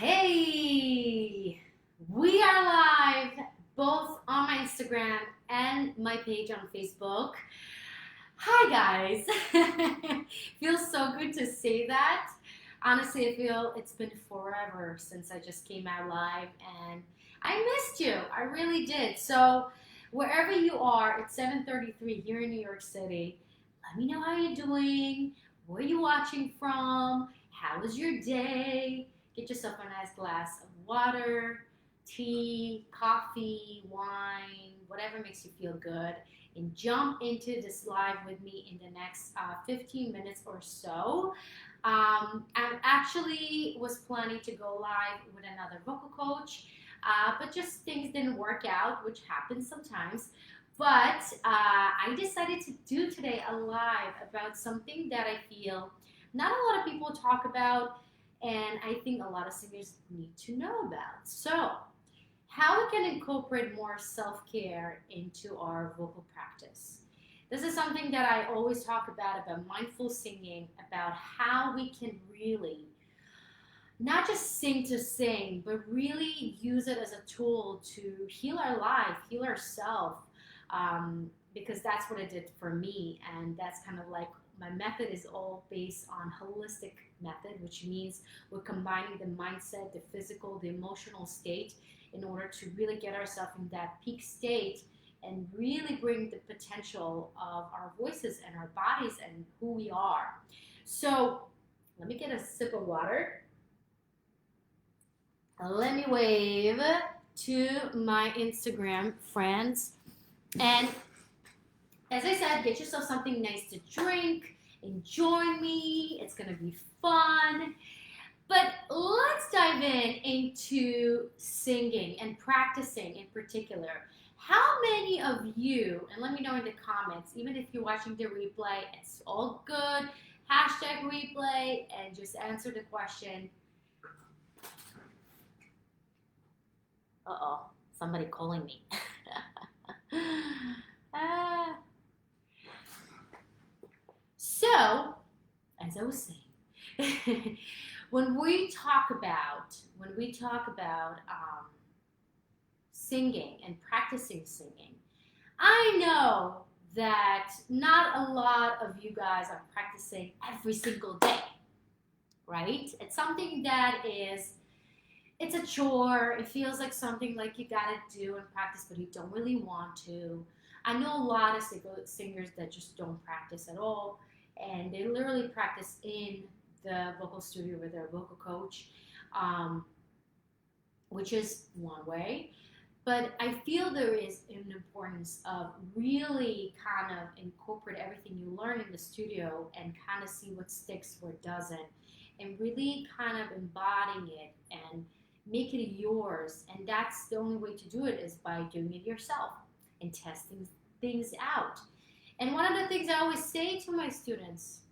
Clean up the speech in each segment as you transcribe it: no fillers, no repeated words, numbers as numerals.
Hey, we are live both on my Instagram and my page on Facebook. Hi, guys. Feels so good to say that. Honestly, I feel it's been forever since I just came out live and I missed you. I really did. So, wherever you are, it's 7:33 here in New York City. Let me know how you're doing. Where are you watching from? How was your day? Get yourself a nice glass of water, tea, coffee, wine, whatever makes you feel good, and jump into this live with me in the next 15 minutes or so. I actually was planning to go live with another vocal coach, but just things didn't work out, which happens sometimes. But I decided to do today a live about something that I feel not a lot of people talk about, and I think a lot of singers need to know about. So, how we can incorporate more self care into our vocal practice. This is something that I always talk about mindful singing, about how we can really not just sing to sing, but really use it as a tool to heal our life, heal ourselves, because that's what it did for me. And that's kind of like my method is all based on holistic method, which means we're combining the mindset, the physical, the emotional state in order to really get ourselves in that peak state and really bring the potential of our voices and our bodies and who we are. So let me get a sip of water. Let me wave to my Instagram friends. And as I said, get yourself something nice to drink. Enjoy me. It's going to be fun. But let's dive into singing and practicing in particular. How many of you, and let me know in the comments, even if you're watching the replay, it's all good. Hashtag replay and just answer the question. Uh-oh, somebody calling me. So, as I was saying, when we talk about singing and practicing singing, I know that not a lot of you guys are practicing every single day, right? It's something that it's a chore. It feels like something like you gotta do and practice, but you don't really want to. I know a lot of singers that just don't practice at all, and they literally practice in the vocal studio with their vocal coach, um, which is one way. But I feel there is an importance of really kind of incorporate everything you learn in the studio and kind of see what sticks, what doesn't, and really kind of embodying it and make it yours. And that's the only way to do it is by doing it yourself and testing things out. And one of the things I always say to my students,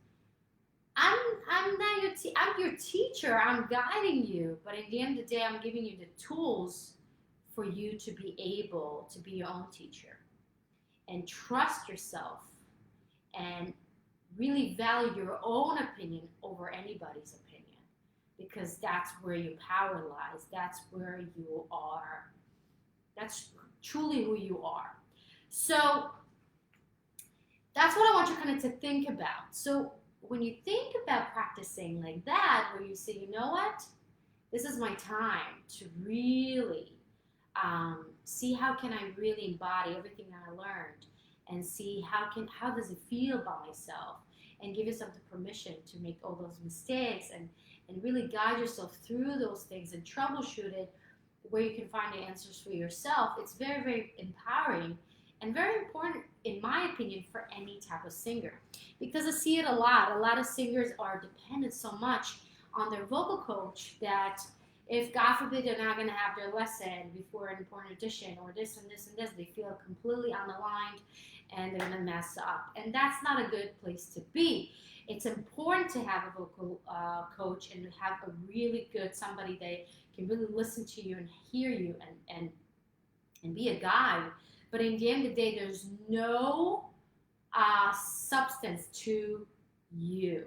I'm not I'm your teacher. I'm guiding you, but at the end of the day, I'm giving you the tools for you to be able to be your own teacher and trust yourself and really value your own opinion over anybody's opinion, because that's where your power lies. That's where you are. That's truly who you are. So that's what I want you kind of to think about. So when you think about practicing like that, where you say, you know what, this is my time to really see how can I really embody everything that I learned, and see how does it feel about myself, and give yourself the permission to make all those mistakes and really guide yourself through those things and troubleshoot it where you can find the answers for yourself. It's very, very empowering and very important, in my opinion, for any type of singer, because I see it a lot. A lot of singers are dependent so much on their vocal coach that if, God forbid, they're not going to have their lesson before an important audition or this and this and this, they feel completely unaligned and they're going to mess up. And that's not a good place to be. It's important to have a vocal coach and have a really good somebody that can really listen to you and hear you and be a guide. But in the end of the day, there's no substance to you,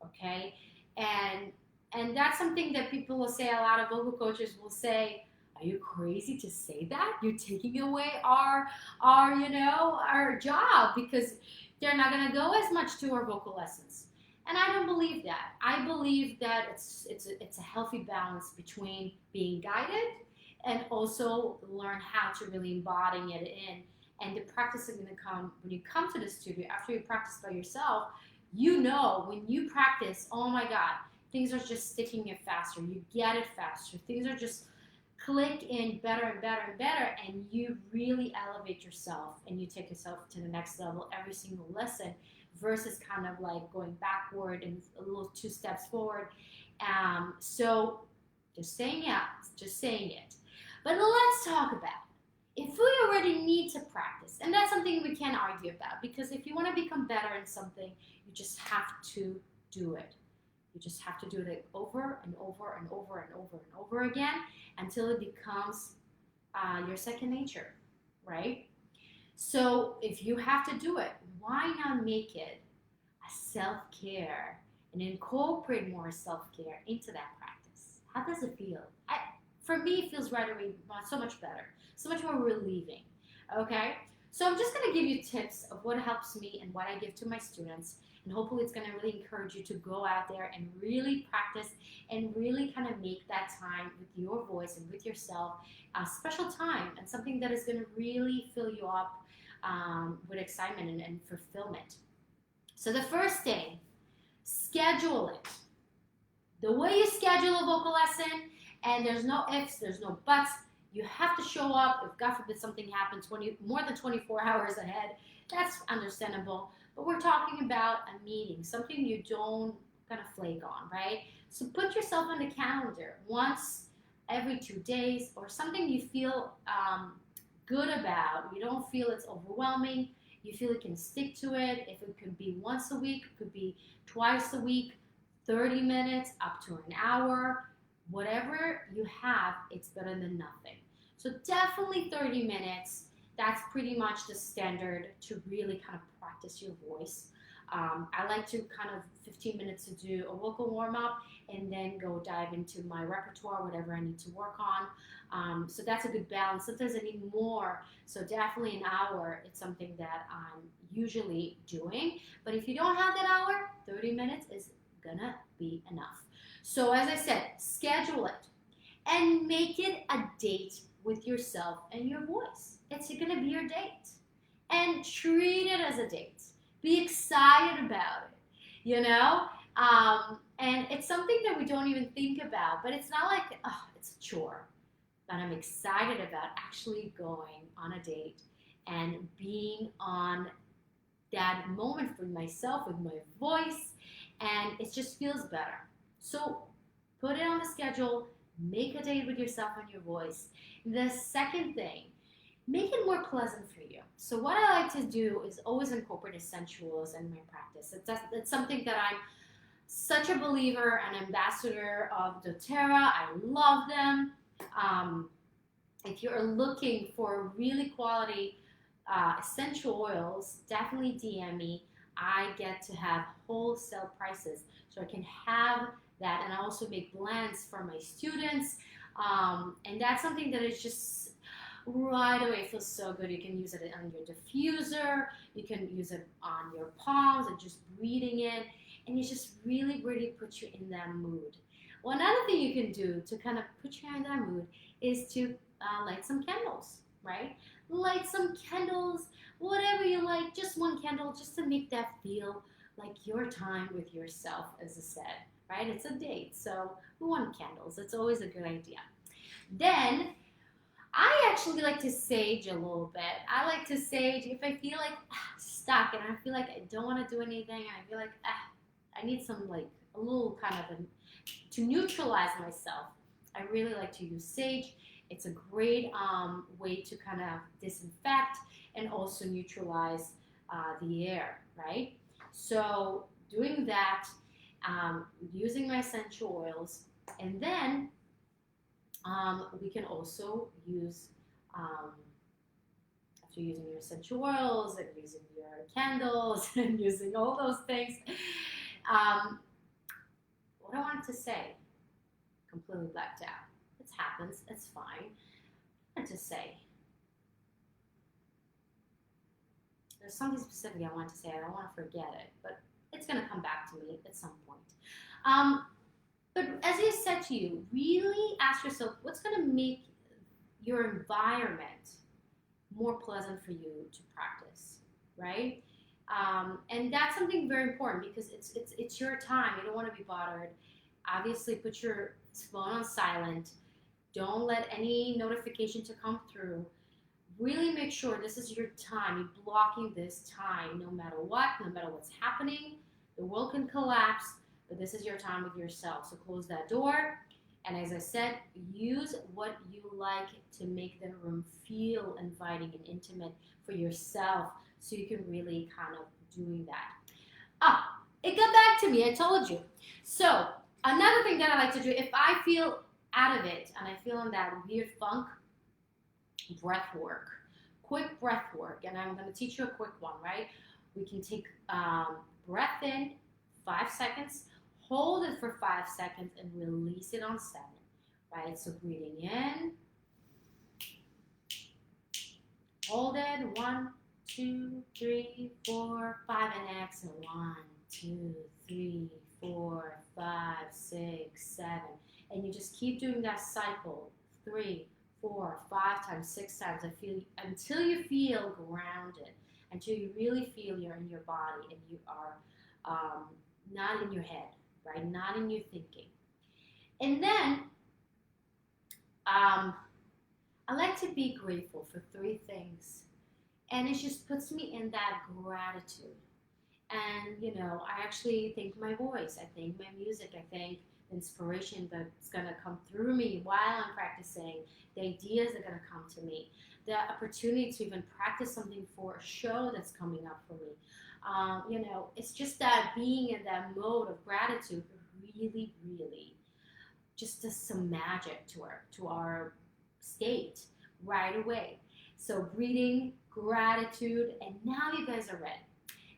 okay? And And that's something that people will say, a lot of vocal coaches will say, are you crazy to say that? You're taking away our job, because they're not going to go as much to our vocal lessons. And I don't believe that. I believe that it's a healthy balance between being guided and also learn how to really embody it in. And the practice is going to come when you come to the studio. After you practice by yourself, when you practice, oh my God, things are just sticking it faster. You get it faster. Things are just click in better and better and better, and you really elevate yourself and you take yourself to the next level every single lesson, versus kind of like going backward and a little 2 steps forward. So just saying it. But let's talk about if we already need to practice, and that's something we can't argue about, because if you want to become better in something, you just have to do it. You just have to do it over and over and over and over and over again until it becomes your second nature, right? So if you have to do it, why not make it a self-care and incorporate more self-care into that practice? How does it feel? For me, it feels right away so much better, so much more relieving, okay? So I'm just going to give you tips of what helps me and what I give to my students, and hopefully it's going to really encourage you to go out there and really practice and really kind of make that time with your voice and with yourself a special time, and something that is going to really fill you up with excitement and fulfillment. So the first thing, schedule it. The way you schedule a vocal lesson, and there's no ifs, there's no buts, you have to show up. If God forbid something happens more than 24 hours ahead, that's understandable. But we're talking about a meeting, something you don't gonna flake on, right? So put yourself on the calendar once every 2 days, or something you feel good about. You don't feel it's overwhelming. You feel you can stick to it. If it could be once a week, it could be twice a week, 30 minutes up to an hour. Whatever you have, it's better than nothing. So definitely 30 minutes. That's pretty much the standard to really kind of practice your voice. I like to kind of 15 minutes to do a vocal warm-up and then go dive into my repertoire, whatever I need to work on. So that's a good balance. Sometimes I need more. So definitely an hour, it's something that I'm usually doing. But if you don't have that hour, 30 minutes is gonna be enough. So as I said, schedule it and make it a date with yourself and your voice. It's going to be your date, and treat it as a date. Be excited about it, and it's something that we don't even think about, but it's not like, oh, it's a chore. But I'm excited about actually going on a date and being on that moment for myself with my voice, and it just feels better. So put it on the schedule, make a date with yourself and your voice. The second thing, make it more pleasant for you. So what I like to do is always incorporate essential oils in my practice. It's something that I'm such a believer and ambassador of doTERRA. I love them. If you're looking for really quality essential oils, definitely DM me. I get to have wholesale prices, so I can have that, and I also make blends for my students, and that's something that is just right away feels so good. You can use it on your diffuser, you can use it on your palms and just breathing in, and it just really, really puts you in that mood. Well, another thing you can do to kind of put you in that mood is to light some candles, right? Light some candles, whatever you like, just one candle, just to make that feel like your time with yourself, as I said, right? It's a date, so we want candles. It's always a good idea. Then, I actually like to sage a little bit. I like to sage if I feel like stuck and I feel like I don't want to do anything, and I feel like I need some, like, a little kind of to neutralize myself. I really like to use sage. It's a great way to kind of disinfect and also neutralize the air, right? So doing that, using my essential oils, and then we can also use, after using your essential oils and using your candles and using all those things, what I wanted to say, completely blacked out. It happens. It's fine. And to say, there's something specific I want to say. I don't want to forget it, but it's going to come back to me at some point. But as I said to you, really ask yourself what's going to make your environment more pleasant for you to practice, right? And that's something very important because it's your time. You don't want to be bothered. Obviously, put your phone on silent. Don't let any notification to come through. Really make sure this is your time. You're blocking this time no matter what, no matter what's happening. The world can collapse, but this is your time with yourself. So close that door. And as I said, use what you like to make the room feel inviting and intimate for yourself so you can really kind of doing that. It got back to me. I told you. So another thing that I like to do, if I feel out of it and I feel in that weird funk, breath work. Quick breath work. And I'm going to teach you a quick one, right? We can take breath in 5 seconds, hold it for 5 seconds, and release it on 7, right? So breathing in, hold it, 1, 2, 3, 4, 5, and exhale, 1, 2, 3, 4, 5, 6, 7, and you just keep doing that cycle, 3, 4, 5 times, 6 times, until you feel grounded, until you really feel you're in your body and you are not in your head, right? Not in your thinking. And then I like to be grateful for 3 things. And it just puts me in that gratitude. And, I actually thank my voice. I thank my music. I thank the inspiration that's going to come through me while I'm practicing, the ideas that are going to come to me, the opportunity to even practice something for a show that's coming up for me. It's just that being in that mode of gratitude really, really just does some magic to our state right away. So breathing, gratitude, and now you guys are ready.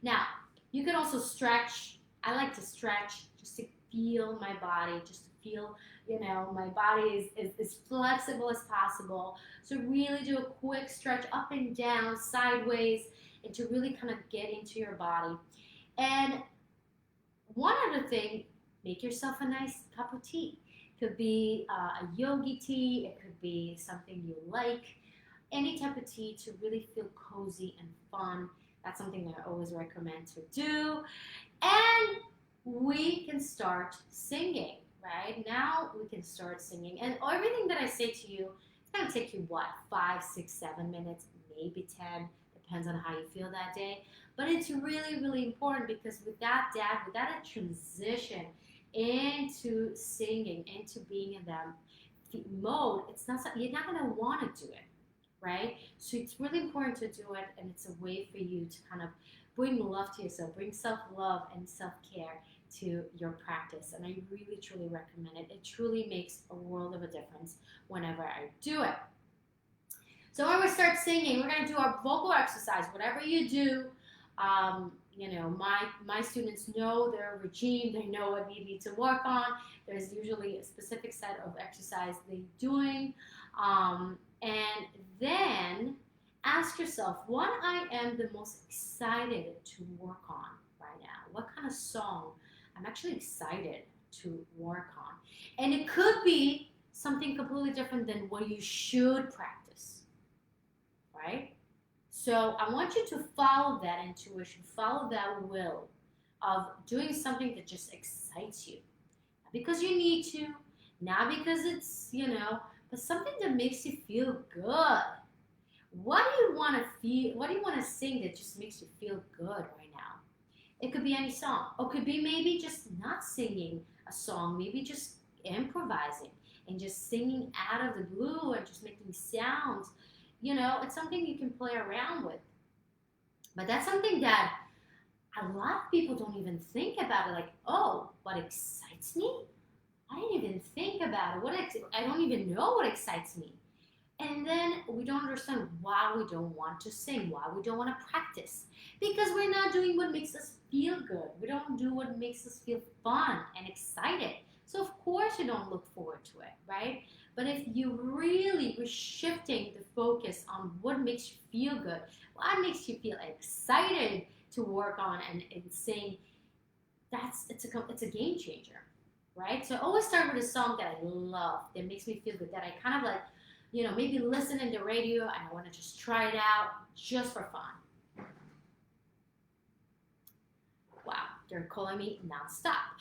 Now, you can also stretch. I like to stretch just to feel my body, just to feel, my body is as flexible as possible. So really do a quick stretch up and down, sideways, and to really kind of get into your body. And one other thing, make yourself a nice cup of tea. It could be a yogi tea. It could be something you like. Any type of tea to really feel cozy and fun. That's something that I always recommend to do. And we can start singing, right? Now we can start singing. And everything that I say to you, it's going to take you, 5, 6, 7 minutes, maybe 10. Depends on how you feel that day. But it's really, really important because without a transition into singing, into being in that mode, you're not going to want to do it, right? So it's really important to do it, and it's a way for you to kind of bring love to yourself, bring self-love and self-care to your practice. And I really, truly recommend it. It truly makes a world of a difference whenever I do it. So when we start singing, we're going to do our vocal exercise. Whatever you do, my students know their regime. They know what they need to work on. There's usually a specific set of exercise they're doing. And then ask yourself, what I am the most excited to work on right now? What kind of song I'm actually excited to work on? And it could be something completely different than what you should practice, right? So I want you to follow that intuition, follow that will of doing something that just excites you. Not because you need to, not because it's, but something that makes you feel good. What do you want to feel? What do you want to sing that just makes you feel good right now? It could be any song. Or it could be maybe just not singing a song, maybe just improvising and just singing out of the blue and just making sounds. It's something you can play around with. But that's something that a lot of people don't even think about it. Like, oh, what excites me? I didn't even think about it. I don't even know what excites me. And then we don't understand why we don't want to sing, why we don't want to practice. Because we're not doing what makes us feel good. We don't do what makes us feel fun and excited. So of course you don't look forward to it, right? But if you really were shifting the focus on what makes you feel good, what makes you feel excited to work on and sing, it's a game changer, right? So I always start with a song that I love, that makes me feel good, that I kind of like, maybe listen in the radio and I want to just try it out just for fun. Wow, they're calling me nonstop.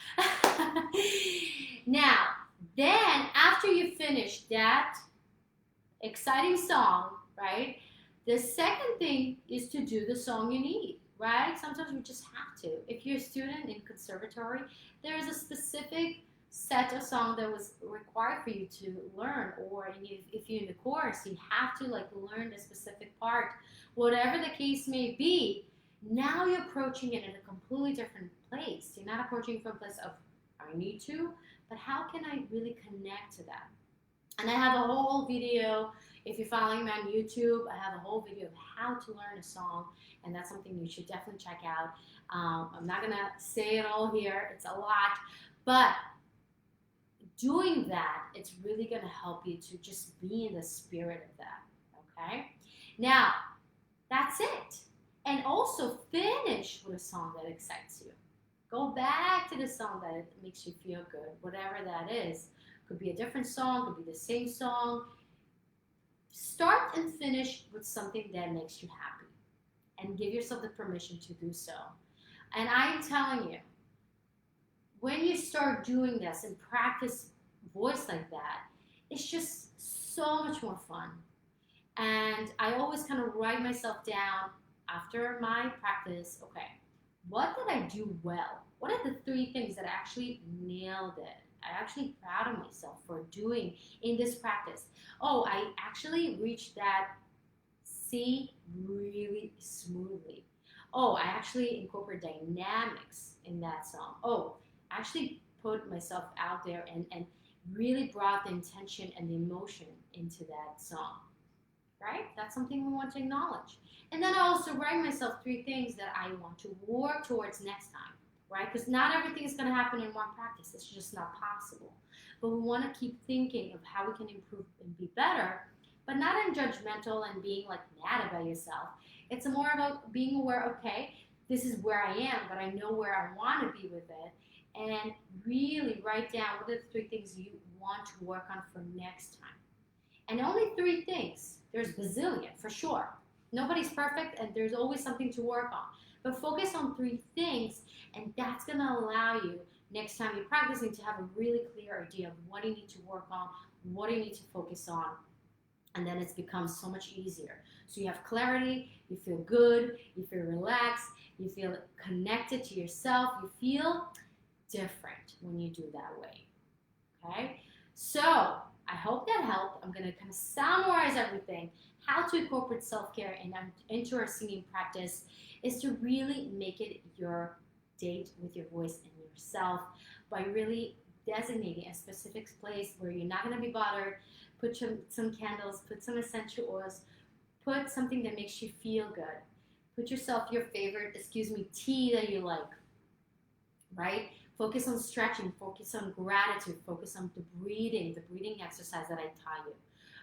Now, then after you finish that exciting song, right? The second thing is to do the song you need, right? Sometimes we just have to. If you're a student in conservatory, there is a specific set of song that was required for you to learn, or if you're in the course, you have to like learn a specific part. Whatever the case may be, now you're approaching it in a completely different place. You're not approaching from a place of I need to, but how can I really connect to that? And I have a whole video. If you're following me on YouTube, I have a whole video of how to learn a song, and that's something you should definitely check out. I'm not gonna say it all here, it's a lot, but doing that, it's really gonna help you to just be in the spirit of that, okay? Now, that's it. And also finish with a song that excites you. Go back to the song that makes you feel good, whatever that is. Could be a different song, could be the same song. Start and finish with something that makes you happy and give yourself the permission to do so. And I'm telling you, when you start doing this and practice voice like that, it's just so much more fun. And I always kind of write myself down after my practice, okay, what did I do well? What are the 3 things that I actually nailed it? I'm actually proud of myself for doing in this practice. Oh, I actually reached that C really smoothly. Oh, I actually incorporate dynamics in that song. Oh, I actually put myself out there and really brought the intention and the emotion into that song, right? That's something we want to acknowledge. And then I also write myself 3 things that I want to work towards next time, right? Because not everything is going to happen in one practice. It's just not possible. But we want to keep thinking of how we can improve and be better, but not in judgmental and being like mad about yourself. It's more about being aware, okay, this is where I am, but I know where I want to be with it. And really write down what are the 3 things you want to work on for next time. And only 3 things. There's bazillion, for sure. Nobody's perfect, and there's always something to work on. But focus on 3 things, and that's going to allow you, next time you're practicing, to have a really clear idea of what you need to work on, what you need to focus on, and then it's become so much easier. So you have clarity, you feel good, you feel relaxed, you feel connected to yourself, you feel different when you do that way, okay? So I hope that helped. I'm going to kind of summarize everything. How to incorporate self-care into our singing practice is to really make it your date with your voice and yourself by really designating a specific place where you're not going to be bothered. Put some candles, put some essential oils, put something that makes you feel good. Put yourself your favorite, tea that you like, right? Focus on stretching, focus on gratitude, focus on the breathing exercise that I taught you,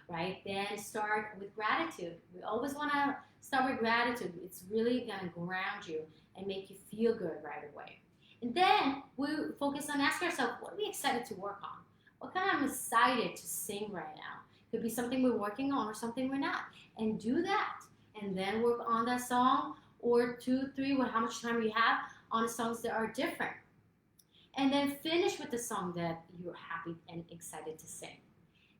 right? Then start with gratitude. We always want to start with gratitude. It's really going to ground you and make you feel good right away. And then we focus on asking ourselves, what are we excited to work on? What kind of I'm excited to sing right now? Could be something we're working on or something we're not. And do that. And then work on that song or 2, 3, how much time you have on songs that are different. And then finish with the song that you're happy and excited to sing.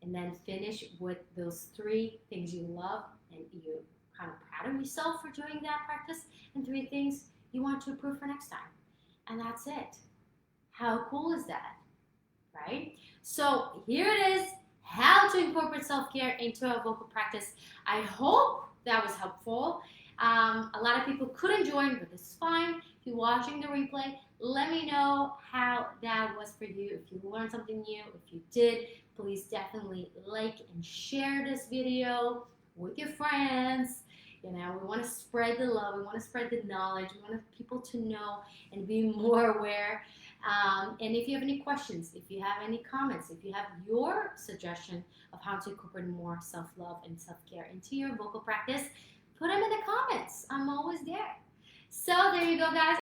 And then finish with those 3 things you love and you're kind of proud of yourself for doing that practice, and 3 things you want to improve for next time. And that's it. How cool is that? Right? So here it is, how to incorporate self-care into a vocal practice. I hope that was helpful. A lot of people couldn't join, but it's fine. If you're watching the replay, let me know how that was for you. If you learned something new, if you did, please definitely like and share this video with your friends. We want to spread the love. We want to spread the knowledge. We want people to know and be more aware And if you have any questions, if you have any comments, if you have your suggestion of how to incorporate more self-love and self-care into your vocal practice, put them in the comments. I'm always there. So there you go, guys.